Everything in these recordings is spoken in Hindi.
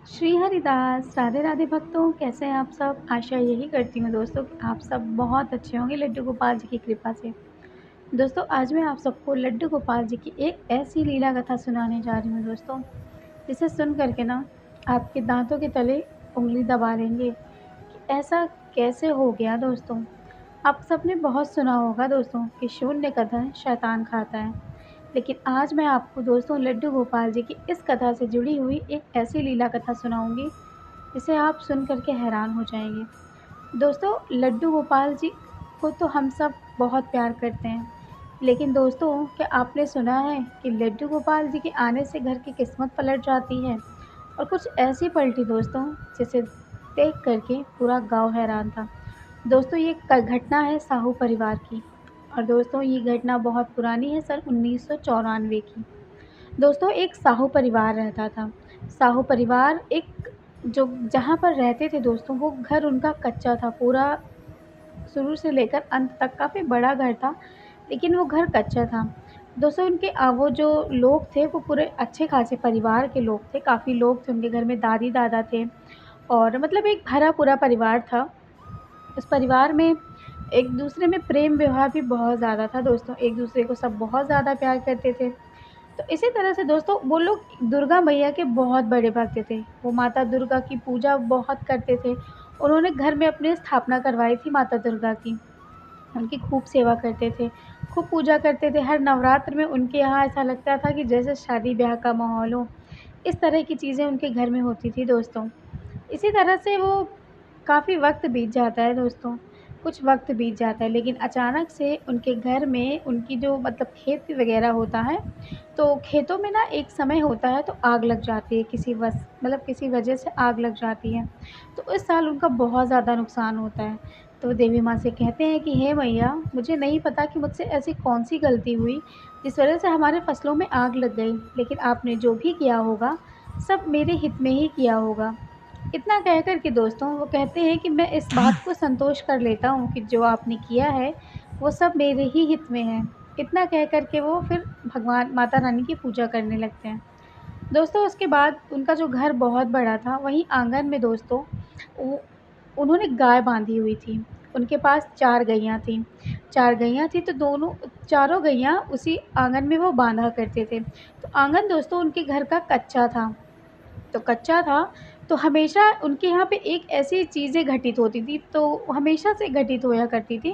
श्री हरिदास, राधे राधे भक्तों, कैसे हैं आप सब? आशा यही करती हूँ दोस्तों कि आप सब बहुत अच्छे होंगे लड्डू गोपाल जी की कृपा से। दोस्तों आज मैं आप सबको लड्डू गोपाल जी की एक ऐसी लीला कथा सुनाने जा रही हूँ दोस्तों, जिसे सुन कर के ना आपके दाँतों के तले उँगली दबा लेंगे कि ऐसा कैसे हो गया दोस्तों। आप सबने बहुत सुना होगा दोस्तों कि शून्य का धन शैतान खाता है। लेकिन आज मैं आपको दोस्तों लड्डू गोपाल जी की इस कथा से जुड़ी हुई एक ऐसी लीला कथा सुनाऊँगी, जिसे आप सुन कर के हैरान हो जाएँगे। दोस्तों लड्डू गोपाल जी को तो हम सब बहुत प्यार करते हैं। लेकिन दोस्तों क्या आपने सुना है कि लड्डू गोपाल जी के आने से घर की किस्मत पलट जाती है? और कुछ ऐसी पलटी दोस्तों जिसे देख कर के पूरा गाँव हैरान था। दोस्तों ये घटना है साहू परिवार की और दोस्तों ये घटना बहुत पुरानी है सन 1994 की। दोस्तों एक साहू परिवार रहता था। साहू परिवार एक जो जहाँ पर रहते थे दोस्तों वो घर उनका कच्चा था, पूरा शुरू से लेकर अंत तक काफ़ी बड़ा घर था, लेकिन वो घर कच्चा था। दोस्तों उनके वो जो लोग थे वो पूरे अच्छे खासे परिवार के लोग थे, काफ़ी लोग थे उनके घर में, दादी-दादा थे और मतलब एक भरा-पूरा परिवार था। उस परिवार में एक-दूसरे में प्रेम व्यवहार भी बहुत ज़्यादा था दोस्तों, एक-दूसरे को सब बहुत ज़्यादा प्यार करते थे। तो इसी तरह से दोस्तों वो लोग दुर्गा मैया के बहुत बड़े भक्त थे। वो माता दुर्गा की पूजा बहुत करते थे। उन्होंने घर में अपनी स्थापना करवाई थी माता दुर्गा की। उनकी खूब सेवा करते थे, खूब पूजा करते थे। हर नवरात्र में उनके यहाँ ऐसा लगता था कि जैसे शादी-ब्याह का माहौल हो। इस तरह की चीज़ें उनके घर में होती थी दोस्तों। इसी तरह से वो काफ़ी वक़्त बीत जाता है दोस्तों, कुछ वक़्त बीत जाता है लेकिन अचानक से उनके घर में उनकी जो मतलब खेत वग़ैरह होता है, तो खेतों में ना एक समय होता है तो आग लग जाती है किसी मतलब किसी वजह से आग लग जाती है। तो इस साल उनका बहुत ज़्यादा नुकसान होता है। तो देवी माँ से कहते हैं कि हे मैया, मुझे नहीं पता कि मुझसे ऐसी कौन-सी गलती हुई, जिस वजह से हमारे फसलों में आग लग गई, लेकिन आपने जो भी किया होगा, सब मेरे हित में ही किया होगा। इतना कह कर के दोस्तों वो कहते हैं कि मैं इस बात को संतोष कर लेता हूँ कि जो आपने किया है, वो सब मेरे ही हित में है। इतना कह कर के वो फिर भगवान माता रानी की पूजा करने लगते हैं। दोस्तों उसके बाद उनका जो घर बहुत बड़ा था, वहीं आँगन में दोस्तों उ उन्होंने गाय बाँधी हुई थी। उनके पास 4 गैया थीं। 4 गैया थीं तो दोनों चारों गैया उसी आँगन में वो बाँधा करते थे। तो आँगन दोस्तों उनके घर का कच्चा था। तो कच्चा था, तो हमेशा उनके यहाँ पे एक ऐसी चीज़ें घटित होती थी, तो हमेशा से घटित होया करती थी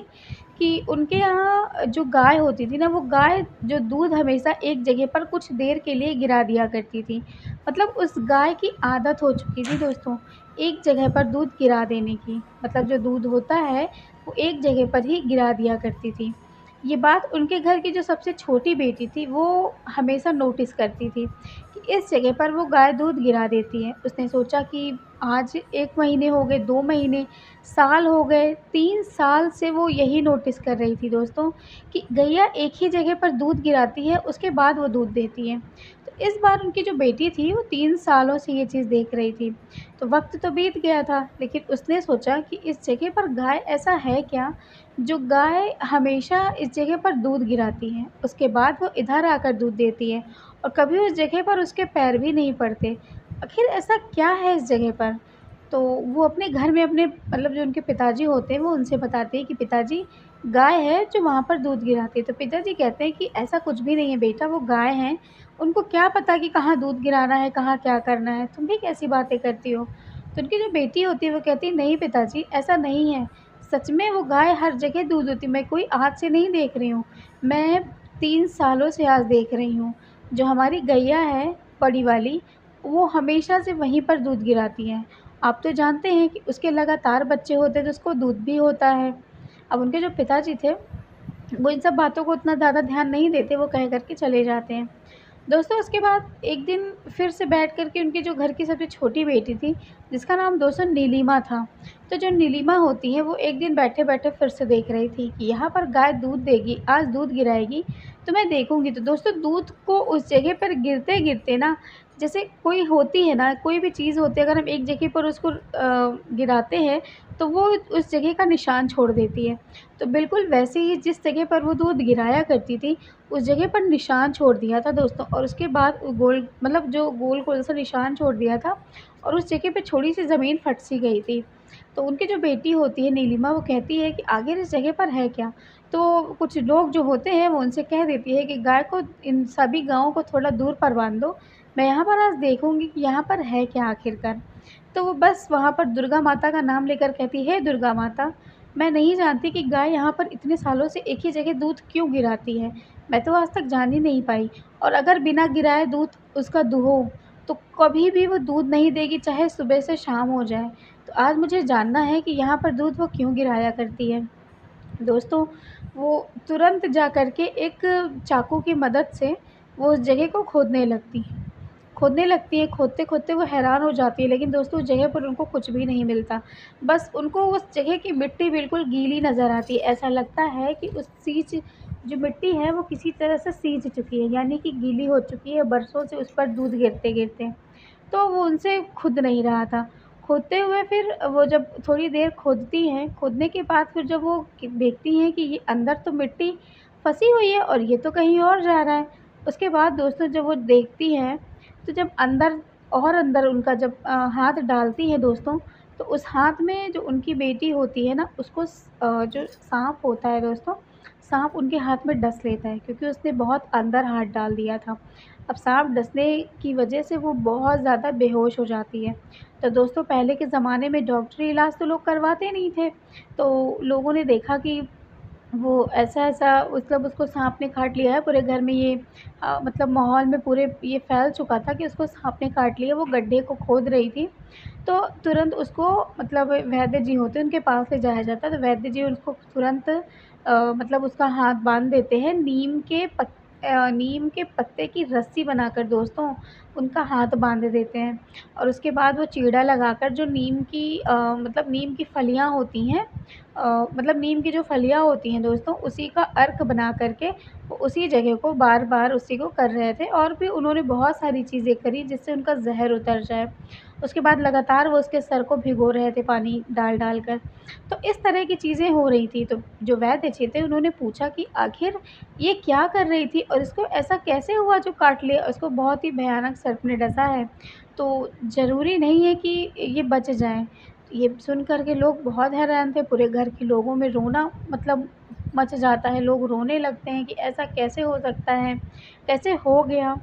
कि उनके यहाँ जो गाय होती थी ना, वो गाय जो दूध हमेशा एक जगह पर कुछ देर के लिए गिरा दिया करती थी। मतलब उस गाय की आदत हो चुकी थी दोस्तों, एक जगह पर दूध गिरा देने की। मतलब जो दूध होता है, वो एक जगह पर ही गिरा दिया करती थी। ये बात उनके घर की जो सबसे छोटी बेटी थी, वो हमेशा नोटिस करती थी कि इस जगह पर वो गाय दूध गिरा देती है। उसने सोचा कि आज 1 महीने हो गए, 2 महीने, साल हो गए, 3 साल से वो यही नोटिस कर रही थी दोस्तों कि गैया एक ही जगह पर दूध गिराती है, उसके बाद वो दूध देती है। तो इस बार उनकी जो बेटी थी, वो 3 सालों से ये चीज़ देख रही थी। तो वक़्त तो बीत गया था, लेकिन उसने सोचा कि इस जगह पर गाय ऐसा है क्या, जो गाय हमेशा इस जगह पर दूध गिराती है, उसके बाद वो इधर आकर दूध देती है और कभी उस जगह पर उसके पैर भी नहीं पड़ते। आखिर ऐसा क्या है इस जगह पर? तो वो अपने घर में अपने मतलब जो उनके पिताजी होते हैं वो उनसे बताती है कि पिताजी गाय है जो वहाँ पर दूध गिराती है। तो पिताजी कहते हैं कि ऐसा कुछ भी नहीं है बेटा, वो गाय हैं, उनको क्या पता कि कहाँ दूध गिराना है, कहाँ क्या करना है, तुम भी कैसी बातें करती हो? तो उनकी जो बेटी होती है वो कहती है नहीं पिताजी ऐसा नहीं है, सच में वो गाय हर जगह दूध देती है, मैं कोई आज से नहीं देख रही हूँ, मैं 3 सालों से आज देख रही हूँ। जो हमारी गैया है बड़ी वाली, वो हमेशा से वहीं पर दूध गिराती है। आप तो जानते हैं कि उसके लगातार बच्चे होते हैं तो उसको दूध भी होता है। अब उनके जो पिताजी थे, वो इन सब बातों को उतना ज़्यादा ध्यान नहीं देते, वो कह कर के चले जाते हैं। दोस्तों उसके बाद एक दिन फिर से बैठ कर के उनकी जो घर की सबसे छोटी बेटी थी, जिसका नाम दोस्तों नीलिमा था। तो जो नीलिमा होती है वो एक दिन बैठे-बैठे फिर से देख रही थी कि यहाँ पर गाय दूध देगी, आज दूध गिराएगी, तो मैं देखूँगी। तो दोस्तों दूध को उस जगह पर गिरते-गिरते ना जैसे कोई होती है ना, कोई भी चीज़ होती है, अगर हम एक जगह पर उसको गिराते हैं, तो वो उस जगह का निशान छोड़ देती है। तो बिल्कुल वैसे ही जिस जगह पर वो दूध गिराया करती थी, उस जगह पर निशान छोड़ दिया था दोस्तों, और उसके बाद गोल मतलब जो गोल-गोल सा निशान छोड़ दिया था, और उस जगह पे थोड़ी-सी ज़मीन फट-सी गई थी। तो उनकी जो बेटी होती है नीलिमा, वो कहती है कि आखिर इस जगह पर है क्या? तो कुछ लोग जो होते हैं वो उनसे कह देती है कि गाय को इन सभी गायों को थोड़ा दूर पर बाँध दो, मैं यहाँ पर आज देखूँगी कि यहाँ पर है क्या आखिरकार। तो वो बस वहाँ पर दुर्गा माता का नाम लेकर कहती है, हे दुर्गा माता, मैं नहीं जानती कि गाय यहाँ पर इतने सालों से एक ही जगह दूध क्यों गिराती है। मैं तो आज तक जान ही नहीं पाई, और अगर बिना गिराए दूध उसका दुहो, तो कभी भी वो दूध नहीं देगी, चाहे सुबह से शाम हो जाए। तो आज मुझे जानना है कि यहाँ पर दूध वो क्यों गिराया करती है। दोस्तों, वो तुरंत जा कर के एक चाकू की मदद से वो उस जगह को खोदने लगती हैं, खोदते-खोदते वो हैरान हो जाती है, लेकिन दोस्तों उस जगह पर उनको कुछ भी नहीं मिलता। बस उनको उस जगह की मिट्टी बिल्कुल गीली नज़र आती है, ऐसा लगता है कि उस सींच जो मिट्टी है वो किसी तरह से सींच चुकी है, यानी कि गीली हो चुकी है बरसों से उस पर दूध गिरते-गिरते। तो वो उनसे खुद नहीं रहा था। खोदते हुए फिर वो जब थोड़ी देर खोदती हैं, खोदने के बाद फिर जब वो देखती हैं कि ये अंदर तो मिट्टी फँसी हुई है और ये तो कहीं और जा रहा है। उसके बाद दोस्तों जब वो देखती हैं, तो जब अंदर और अंदर उनका जब हाथ डालती हैं दोस्तों, तो उस हाथ में जो उनकी बेटी होती है ना, उसको जो साँप होता है दोस्तों, साँप उनके हाथ में डस लेता है, क्योंकि उसने बहुत अंदर हाथ डाल दिया था। अब साँप डसने की वजह से वो बहुत ज़्यादा बेहोश हो जाती है। तो दोस्तों पहले के ज़माने में डॉक्टरी इलाज तो लोग करवाते नहीं थे, तो लोगों ने देखा कि वो ऐसा-ऐसा मतलब उसको साँप ने काट लिया है, पूरे घर में ये मतलब माहौल में पूरे ये फैल चुका था कि उसको साँप ने काट लिया, वो गड्ढे को खोद रही थी। तो तुरंत उसको मतलब वैद्य जी होते हैं, उनके पास ले जाया जाता है, तो वैद्य जी उसको तुरंत मतलब उसका हाथ बाँध देते हैं, नीम के पत्ते की रस्सी बनाकर दोस्तों, उनका हाथ बाँध देते हैं, और उसके बाद वो चीड़ा लगाकर जो मतलब नीम की फलियाँ होती हैं, मतलब नीम की जो फलियाँ होती हैं दोस्तों, उसी का अर्क बना कर के वो उसी जगह को बार-बार उसी को कर रहे थे, और भी उन्होंने बहुत सारी चीज़ें करी जिससे उनका ज़हर उतर जाए। उसके बाद लगातार वो उसके सर को भिगो रहे थे पानी डाल-डाल कर। तो इस तरह की चीज़ें हो रही थी, तो जो वैद्य जी थे उन्होंने पूछा कि आखिर ये क्या कर रही थी और इसको ऐसा कैसे हुआ जो काट लिया? उसको बहुत ही भयानक सर्प ने डसा है, तो ज़रूरी नहीं है कि ये बच जाएँ। ये सुन कर के लोग बहुत हैरान थे, पूरे घर के लोगों में रोना मतलब मच जाता है, लोग रोने लगते हैं कि ऐसा कैसे हो सकता है? कैसे हो गया?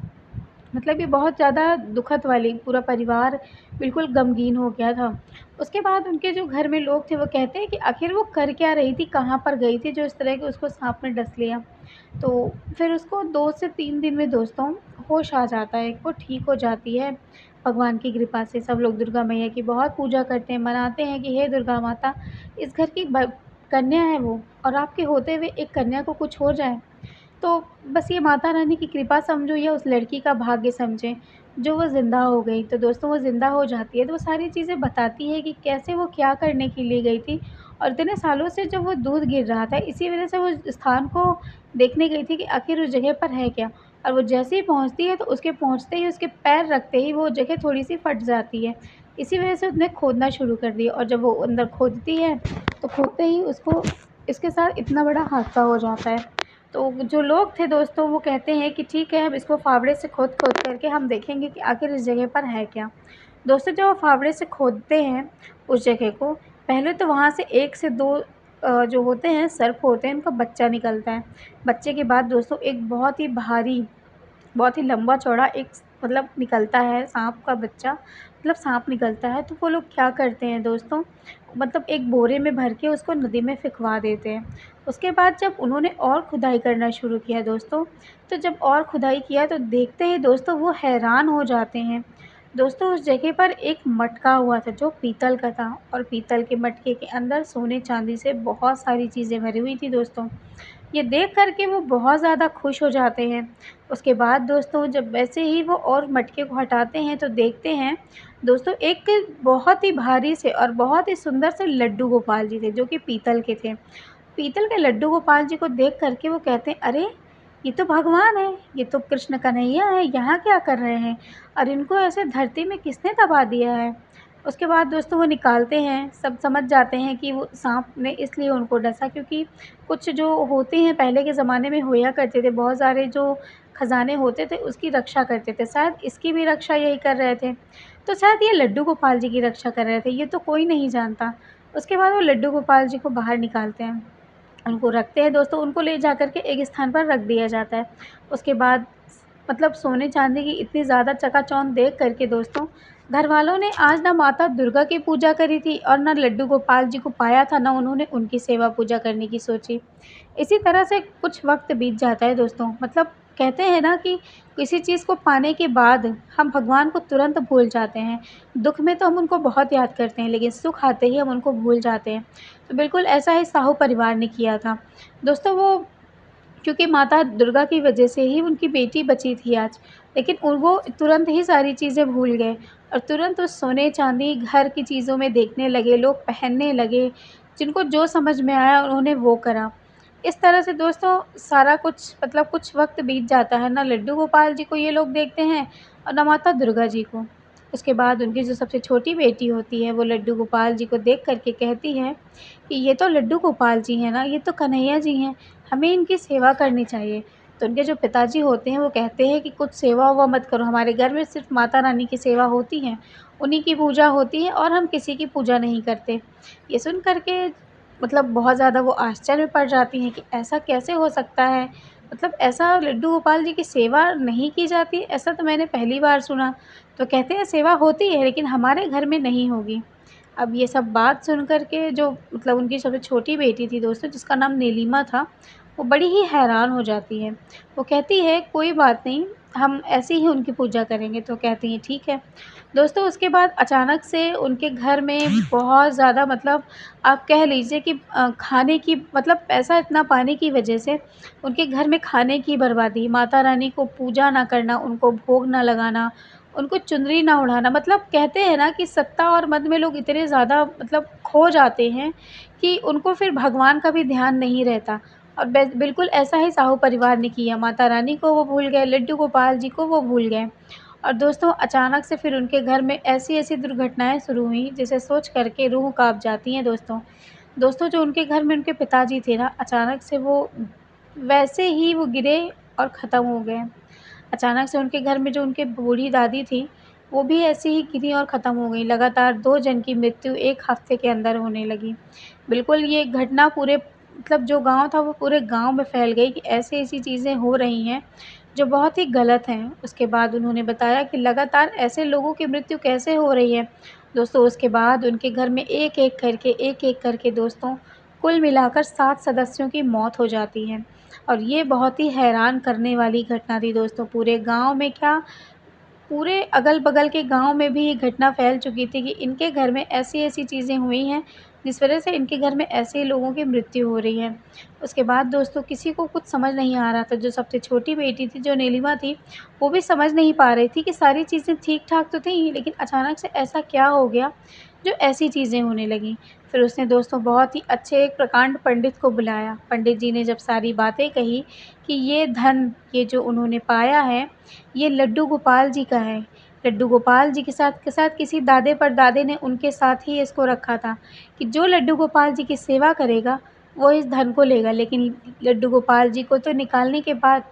मतलब ये बहुत ज़्यादा दुखद वाली पूरा परिवार बिल्कुल गमगीन हो गया था। उसके बाद उनके जो घर में लोग थे वो कहते हैं कि आखिर वो कर क्या रही थी, कहाँ पर गई थी जो इस तरह के उसको साँप ने डस लिया। तो फिर उसको 2 से 3 दिन में दोस्तों होश आ जाता है, वो ठीक हो जाती है भगवान की कृपा से। सब लोग दुर्गा मैया की बहुत पूजा करते हैं, मनाते हैं कि हे दुर्गा माता, इस घर की ब कन्या है वो, और आपके होते हुए एक कन्या को कुछ हो जाए, तो बस ये माता रानी की कृपा समझो या उस लड़की का भाग्य समझें, जो वो ज़िंदा हो गई। तो दोस्तों वो ज़िंदा हो जाती है, तो वो सारी चीज़ें बताती है कि कैसे वो क्या करने के लिए गई थी, और इतने सालों से जब वो दूध गिर रहा था, इसी वजह से वो उस स्थान को देखने गई थी कि आखिर उस जगह पर है क्या? और वो जैसे ही पहुँचती है, तो उसके पहुँचते ही, उसके पैर रखते ही वो जगह थोड़ी-सी फट जाती है। इसी वजह से उसने खोदना शुरू कर दिया, और जब वो अंदर खोदती है, तो खोदते ही उसको इसके साथ इतना बड़ा हादसा हो जाता है। तो जो लोग थे दोस्तों वो कहते हैं कि ठीक है, अब इसको फावड़े से खोद-खोद करके हम देखेंगे कि आखिर इस जगह पर है क्या। दोस्तों जब वो फावड़े से खोदते हैं उस जगह को, पहले तो वहाँ से 1 से 2 जो होते हैं सर्प होते हैं, उनका बच्चा निकलता है। बच्चे के बाद दोस्तों एक बहुत ही लंबा-चौड़ा एक मतलब निकलता है साँप का बच्चा, मतलब साँप निकलता है। तो वो लोग क्या करते हैं दोस्तों, मतलब एक बोरे में भर के उसको नदी में फेंकवा देते हैं। उसके बाद जब उन्होंने और खुदाई करना शुरू किया दोस्तों, तो जब और खुदाई किया तो देखते ही दोस्तों वो हैरान हो जाते हैं। दोस्तों उस जगह पर एक मटका हुआ था जो पीतल का था, और पीतल के मटके के अंदर सोने-चाँदी से बहुत सारी चीज़ें भरी हुई थी दोस्तों। ये देख कर के वो बहुत ज़्यादा खुश हो जाते हैं। उसके बाद दोस्तों जब वैसे ही वो और मटके को हटाते हैं, तो देखते हैं दोस्तों एक बहुत ही भारी से और बहुत ही सुंदर से लड्डू गोपाल जी थे, जो कि पीतल के थे। पीतल के लड्डू गोपाल जी को देख कर के वो कहते हैं, अरे! ये तो भगवान है, ये तो कृष्ण कन्हैया है, यहाँ क्या कर रहे हैं और इनको ऐसे धरती में किसने दबा दिया है। उसके बाद दोस्तों वो निकालते हैं, सब समझ जाते हैं कि वो साँप ने इसलिए उनको डसा क्योंकि कुछ जो होते हैं पहले के ज़माने में होया करते थे, बहुत सारे जो खज़ाने होते थे उसकी रक्षा करते थे, शायद इसकी भी रक्षा यही कर रहे थे। तो शायद ये लड्डू गोपाल जी की रक्षा कर रहे थे, ये तो कोई नहीं जानता। उसके बाद वो लड्डू गोपाल जी को बाहर निकालते हैं। उनको रखते हैं दोस्तों, उनको ले जा कर के एक स्थान पर रख दिया जाता है। उसके बाद मतलब सोने-चाँदी की इतनी ज़्यादा चकाचौंध देख कर के दोस्तों, घरवालों ने आज ना माता दुर्गा की पूजा करी थी और ना लड्डू गोपाल जी को पाया था, ना उन्होंने उनकी सेवा पूजा करने की सोची। इसी तरह से कुछ वक़्त बीत जाता है दोस्तों, मतलब कहते हैं ना कि किसी चीज़ को पाने के बाद हम भगवान को तुरंत भूल जाते हैं। दुःख में तो हम उनको बहुत याद करते हैं, लेकिन सुख आते ही हम उनको भूल जाते हैं। तो बिल्कुल ऐसा ही साहू परिवार ने किया था। दोस्तों वो क्योंकि माता दुर्गा की वजह से ही उनकी बेटी बची थी आज, लेकिन वो तुरंत ही सारी चीज़ें भूल गए और तुरंत उस सोने-चाँदी घर की चीज़ों में देखने लगे, लोग पहनने लगे, जिनको जो समझ में आया उन्होंने वो करा। इस तरह से दोस्तों सारा कुछ मतलब कुछ वक़्त बीत जाता है, ना लड्डू गोपाल जी को ये लोग देखते हैं और ना माता दुर्गा जी को। उसके बाद उनकी जो सबसे छोटी बेटी होती है, वो लड्डू गोपाल जी को देख कर के कहती है कि ये तो लड्डू गोपाल जी हैं ना, ये तो कन्हैया जी हैं, हमें इनकी सेवा करनी चाहिए। तो उनके जो पिताजी होते हैं वो कहते हैं कि कुछ सेवा-वेवा मत करो, हमारे घर में सिर्फ़ माता रानी की सेवा होती है, उन्हीं की पूजा होती है और हम किसी की पूजा नहीं करते। ये सुन कर के मतलब बहुत ज़्यादा वो आश्चर्य में पड़ जाती हैं कि ऐसा कैसे हो सकता है? मतलब ऐसा लड्डू गोपाल जी की सेवा नहीं की जाती, ऐसा तो मैंने पहली बार सुना। तो कहते हैं सेवा होती है लेकिन हमारे घर में नहीं होगी। अब ये सब बात सुन कर के जो मतलब उनकी सबसे छोटी बेटी थी दोस्तों जिसका नाम नीलिमा था, वो बड़ी ही हैरान हो जाती है। वो कहती है कोई बात नहीं, हम ऐसे ही उनकी पूजा करेंगे, तो कहती हैं ठीक है। दोस्तों उसके बाद अचानक से उनके घर में बहुत ज़्यादा मतलब आप कह लीजिए कि खाने की मतलब पैसा इतना पाने की वजह से उनके घर में खाने की बर्बादी, माता रानी को पूजा ना करना, उनको भोग ना लगाना, उनको चुनरी ना ओढ़ाना, मतलब कहते हैं ना कि सत्ता और मद में लोग इतने ज़्यादा मतलब खो जाते हैं कि उनको फिर भगवान का भी ध्यान नहीं रहता। और बिल्कुल ऐसा ही साहू परिवार ने किया, माता रानी को वो भूल गए, लड्डू गोपाल जी को वो भूल गए। और दोस्तों अचानक से फिर उनके घर में ऐसी-ऐसी दुर्घटनाएँ शुरू हुईं, जिसे सोच कर के रूह काँप जाती है दोस्तों। दोस्तों जो उनके घर में उनके पिताजी थे ना, अचानक से वो वैसे ही वो गिरे और ख़त्म हो गए। अचानक से उनके घर में जो उनके बूढ़ी दादी थी, वो भी ऐसे ही गिरी और ख़त्म हो गईं। लगातार 2 जन की मृत्यु 1 हफ़्ते के अंदर होने लगी। बिल्कुल ये घटना पूरे मतलब जो गाँव था वो पूरे गाँव में फैल गई कि ऐसी-ऐसी चीज़ें हो रही हैं, जो बहुत ही गलत हैं। उसके बाद उन्होंने बताया कि लगातार ऐसे लोगों की मृत्यु कैसे हो रही है। दोस्तों उसके बाद उनके घर में एक-एक करके दोस्तों कुल मिलाकर 7 सदस्यों की मौत हो जाती है। और ये बहुत ही हैरान करने वाली घटना थी दोस्तों। पूरे गाँव में क्या, पूरे अगल-बगल के गाँव में भी ये घटना फैल चुकी थी कि इनके घर में ऐसी-ऐसी चीज़ें हुई हैं, जिस वजह से इनके घर में ऐसे लोगों की मृत्यु हो रही है। उसके बाद दोस्तों किसी को कुछ समझ नहीं आ रहा था, जो सबसे छोटी बेटी थी, जो नीलिमा थी, वो भी समझ नहीं पा रही थी कि सारी चीज़ें ठीक-ठाक तो थीं, लेकिन अचानक से ऐसा क्या हो गया, जो ऐसी चीज़ें होने लगीं। फिर उसने दोस्तों बहुत ही अच्छे एक प्रकांड पंडित को बुलाया। पंडित जी ने जब सारी बातें कही कि ये धन, ये जो उन्होंने पाया है, ये लड्डू गोपाल जी का है। लड्डू गोपाल जी के साथ किसी दादे-परदादे ने उनके साथ ही इसको रखा था कि जो लड्डू गोपाल जी की सेवा करेगा, वो इस धन को लेगा। लेकिन लड्डू गोपाल जी को तो निकालने के बाद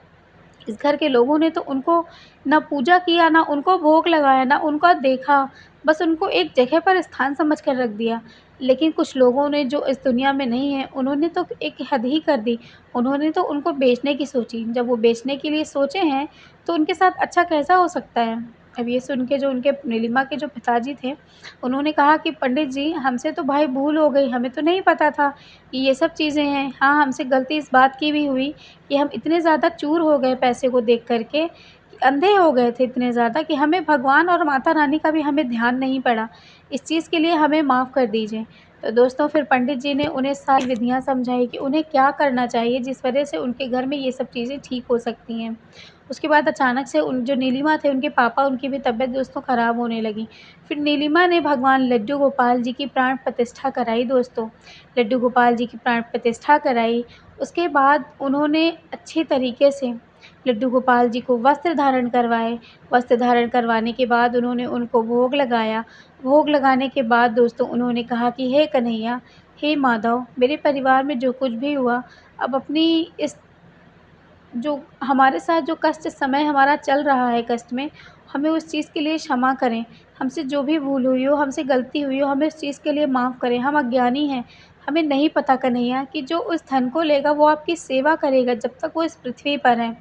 इस घर के लोगों ने तो उनको ना पूजा किया, ना उनको भोग लगाया, ना उनका देखा, बस उनको एक जगह पर स्थान समझ कर रख दिया। लेकिन कुछ लोगों ने जो इस दुनिया में नहीं हैं, उन्होंने तो एक हद ही कर दी। उन्होंने तो उनको बेचने की सोची। जब वो बेचने के लिए सोचे हैं, तो उनके साथ अच्छा कैसा हो सकता है? अब ये सुन के जो उनके नीलिमा के जो पिताजी थे, उन्होंने कहा कि पंडित जी हमसे तो भाई भूल हो गई, हमें तो नहीं पता था कि ये सब चीज़ें हैं। हाँ, हमसे गलती इस बात की भी हुई कि हम इतने ज़्यादा चूर हो गए पैसे को देख कर के, कि अंधे हो गए थे इतने ज़्यादा कि हमें भगवान और माता रानी का भी हमें ध्यान नहीं पड़ा। इस चीज़ के लिए हमें माफ़ कर दीजिए। तो दोस्तों फिर पंडित जी ने उन्हें सारी विधियाँ समझाई कि उन्हें क्या करना चाहिए जिस वजह से उनके घर में ये सब चीज़ें ठीक हो सकती हैं। उसके बाद अचानक से उन जो नीलिमा थे उनके पापा, उनकी भी तबीयत दोस्तों ख़राब होने लगी। फिर नीलिमा ने भगवान लड्डू गोपाल जी की प्राण प्रतिष्ठा कराई दोस्तों। लड्डू गोपाल जी की प्राण प्रतिष्ठा कराई। उसके बाद उन्होंने अच्छे तरीके से लड्डू गोपाल जी को वस्त्र धारण करवाए। वस्त्र धारण करवाने के बाद उन्होंने उनको भोग लगाया। भोग लगाने के बाद दोस्तों उन्होंने कहा कि हे कन्हैया, हे माधव, मेरे परिवार में जो कुछ भी हुआ, अब अपनी इस जो हमारे साथ जो कष्ट समय हमारा चल रहा है कष्ट में, हमें उस चीज़ के लिए क्षमा करें। हमसे जो भी भूल हुई हो, हमसे गलती हुई हो, हमें उस चीज़ के लिए माफ़ करें। हम अज्ञानी हैं, हमें नहीं पता कन्हैया कि जो उस धन को लेगा वो आपकी सेवा करेगा जब तक वो इस पृथ्वी पर है।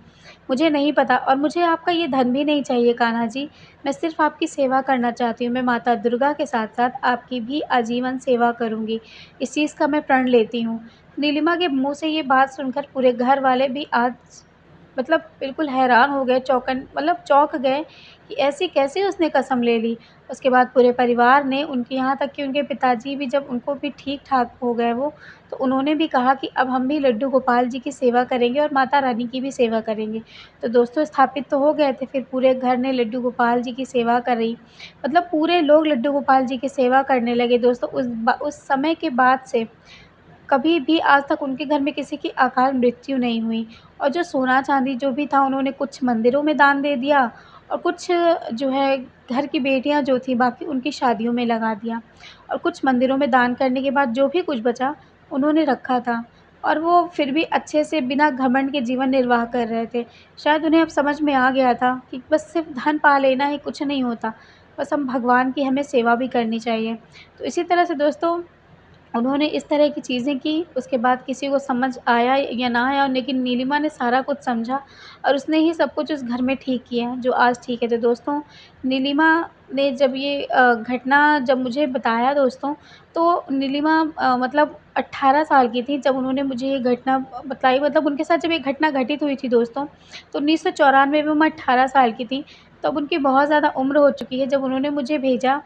मुझे नहीं पता और मुझे आपका ये धन भी नहीं चाहिए कान्हा जी। मैं सिर्फ़ आपकी सेवा करना चाहती हूँ। मैं माता दुर्गा के साथ-साथ आपकी भी आजीवन सेवा करूँगी। इस चीज़ का मैं प्रण लेती हूँ। नीलिमा के मुँह से ये बात सुनकर पूरे घर वाले भी आज मतलब बिल्कुल हैरान हो गए, चौंक गए कि ऐसी कैसे उसने कसम ले ली। उसके बाद पूरे परिवार ने उनके यहाँ तक कि उनके पिताजी भी जब उनको भी ठीक-ठाक हो गए वो, तो उन्होंने भी कहा कि अब हम भी लड्डू गोपाल जी की सेवा करेंगे और माता रानी की भी सेवा करेंगे। तो दोस्तों स्थापित तो हो गए थे, फिर पूरे घर ने लड्डू गोपाल जी की सेवा करी। मतलब पूरे लोग लड्डू गोपाल जी की सेवा करने लगे दोस्तों उस समय के बाद से कभी भी आज तक उनके घर में किसी की अकाल मृत्यु नहीं हुई और जो सोना-चाँदी जो भी था उन्होंने कुछ मंदिरों में दान दे दिया और कुछ जो है घर की बेटियाँ जो थी बाकी उनकी शादियों में लगा दिया और कुछ मंदिरों में दान करने के बाद जो भी कुछ बचा उन्होंने रखा था और वो फिर भी अच्छे से बिना घमंड के जीवन निर्वाह कर रहे थे। शायद उन्हें अब समझ में आ गया था कि बस सिर्फ़ धन पा लेना ही कुछ नहीं होता, बस हम भगवान की हमें सेवा भी करनी चाहिए। तो इसी तरह से दोस्तों उन्होंने इस तरह की चीज़ें की, उसके बाद किसी को समझ आया या ना आया लेकिन नीलिमा ने सारा कुछ समझा और उसने ही सब कुछ उस घर में ठीक किया, जो आज ठीक है। तो दोस्तों, नीलिमा ने जब ये घटना जब मुझे बताया दोस्तों, तो नीलिमा मतलब 18 साल की थी जब उन्होंने मुझे ये घटना बताई मतलब उनके साथ जब ये घटना घटित हुई थी दोस्तों, तो 1994 में मैं 18 साल की थी। तब उनकी बहुत ज़्यादा उम्र हो चुकी है, जब उन्होंने मुझे भेजा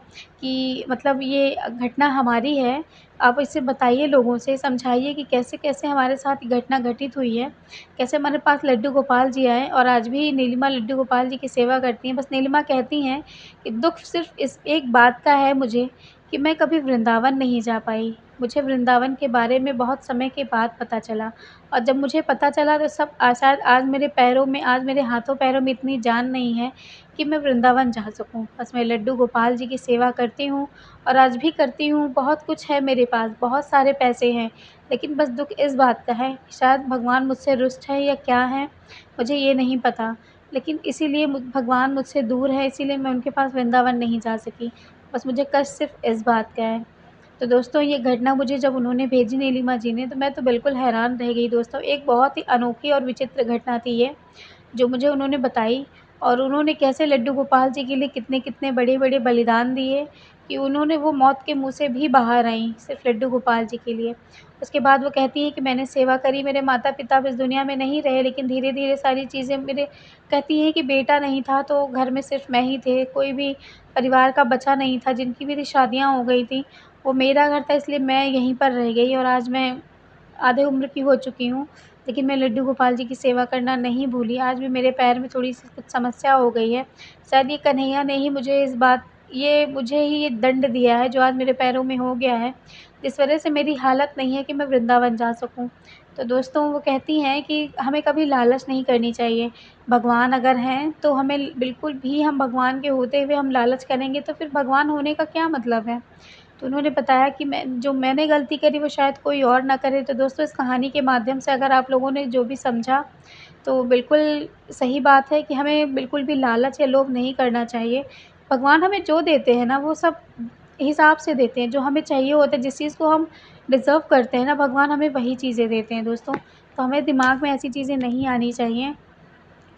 कि मतलब ये घटना हमारी है, आप इसे बताइए लोगों से, समझाइए कि कैसे-कैसे हमारे साथ ये घटना घटित हुई है। कैसे हमारे पास लड्डू गोपाल जी आए और आज भी नीलिमा लड्डू गोपाल जी की सेवा करती हैं। बस नीलिमा कहती हैं कि दुःख सिर्फ़ इस एक बात का है मुझे कि मैं कभी वृंदावन नहीं जा पाई। मुझे वृंदावन के बारे में बहुत समय के बाद पता चला और जब मुझे पता चला तो सब शायद आज मेरे हाथों-पैरों में इतनी जान नहीं है कि मैं वृंदावन जा सकूँ। बस मैं लड्डू गोपाल जी की सेवा करती हूँ और आज भी करती हूँ। बहुत कुछ है मेरे पास, बहुत सारे पैसे हैं, लेकिन बस दुःख इस बात का है कि शायद भगवान मुझसे रुष्ट है या क्या है, मुझे ये नहीं पता। लेकिन इसीलिए भगवान मुझसे दूर है, इसीलिए मैं उनके पास वृंदावन नहीं जा सकी। बस मुझे कष्ट सिर्फ़ इस बात का है। तो दोस्तों ये घटना मुझे जब उन्होंने भेजी नीलिमा जी ने, तो मैं तो बिल्कुल हैरान रह गई दोस्तों। एक बहुत ही अनोखी और विचित्र घटना थी ये, जो मुझे उन्होंने बताई और उन्होंने कैसे लड्डू गोपाल जी के लिए कितने-कितने बड़े-बड़े बलिदान दिए कि उन्होंने वो मौत के मुँह से भी बाहर आईं, सिर्फ़ लड्डू गोपाल जी के लिए। उसके बाद वो कहती हैं कि मैंने सेवा करी, मेरे माता-पिता अब इस दुनिया में नहीं रहे, लेकिन धीरे-धीरे सारी चीज़ें मेरे कहती हैं कि बेटा नहीं था, तो घर में सिर्फ़ मैं ही थे, कोई भी परिवार का बचा नहीं था, जिनकी भी शादियाँ हो गई थीं, वो मेरा घर था इसलिए मैं यहीं पर रह गई और आज मैं आधे उम्र की हो चुकी हूँ, लेकिन मैं लड्डू गोपाल जी की सेवा करना नहीं भूली। आज भी मेरे पैर में थोड़ी-सी कुछ समस्या हो गई है। शायद ये कन्हैया ने ही मुझे ही ये दंड दिया है, जो आज मेरे पैरों में हो गया है, जिस वजह से मेरी हालत नहीं है कि मैं वृंदावन जा सकूँ। तो दोस्तों वो कहती हैं कि हमें कभी लालच नहीं करनी चाहिए। भगवान अगर हैं, तो हमें बिल्कुल भी हम भगवान के होते हुए हम लालच करेंगे, तो फिर भगवान होने का क्या मतलब है? तो उन्होंने बताया कि मैंने गलती करी वो शायद कोई और ना करे। तो दोस्तों इस कहानी के माध्यम से अगर आप लोगों ने जो भी समझा, तो बिल्कुल सही बात है कि हमें बिल्कुल भी लालच या लोभ नहीं करना चाहिए। भगवान हमें जो देते हैं ना वो सब हिसाब से देते हैं, जो हमें चाहिए होता है, जिस चीज़ को हम डिज़र्व करते हैं ना भगवान हमें वही चीज़ें देते हैं दोस्तों। तो हमें दिमाग में ऐसी चीज़ें नहीं आनी चाहिए।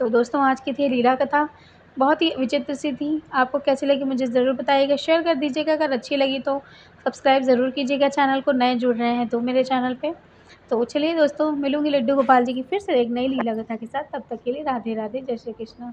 तो दोस्तों आज की थी लीला कथा, बहुत ही विचित्र सी थी। आपको कैसी लगी मुझे ज़रूर बताइएगा, शेयर कर दीजिएगा अगर अच्छी लगी तो सब्सक्राइब ज़रूर कीजिएगा चैनल को, नए जुड़ रहे हैं तो मेरे चैनल पे। तो चलिए दोस्तों मिलूँगी लड्डू गोपाल जी की फिर से एक नई लीला कथा के साथ, तब तक के लिए राधे राधे, जय श्री कृष्ण।